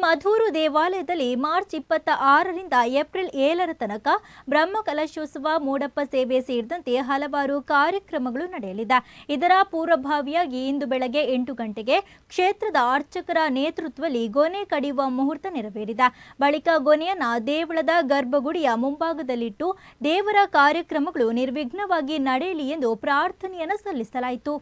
ಮಧೂರು ದೇವಾಲಯದಲ್ಲಿ March 26ರಿಂದ April 7ರ ತನಕ ಬ್ರಹ್ಮಕಲಶೋತ್ಸವ, ಮೂಡಪ್ಪ ಸೇವೆ ಸೇರಿದಂತೆ ಹಲವಾರು ಕಾರ್ಯಕ್ರಮಗಳು ನಡೆಯಲಿದೆ. ಇದರ ಪೂರ್ವಭಾವಿಯಾಗಿ ಇಂದು ಬೆಳಗ್ಗೆ 8 ಗಂಟೆಗೆ ಕ್ಷೇತ್ರದ ಅರ್ಚಕರ ನೇತೃತ್ವದಲ್ಲಿ ಗೊನೆ ಕಡಿಯುವ ಮುಹೂರ್ತ ನೆರವೇರಿದೆ. ಬಳಿಕ ಗೊನೆಯನ್ನ ದೇವಳದ ಗರ್ಭಗುಡಿಯ ಮುಂಭಾಗದಲ್ಲಿಟ್ಟು ದೇವರ ಕಾರ್ಯಕ್ರಮಗಳು ನಿರ್ವಿಘ್ನವಾಗಿ ನಡೆಯಲಿ ಎಂದು ಪ್ರಾರ್ಥನೆಯನ್ನು ಸಲ್ಲಿಸಲಾಯಿತು.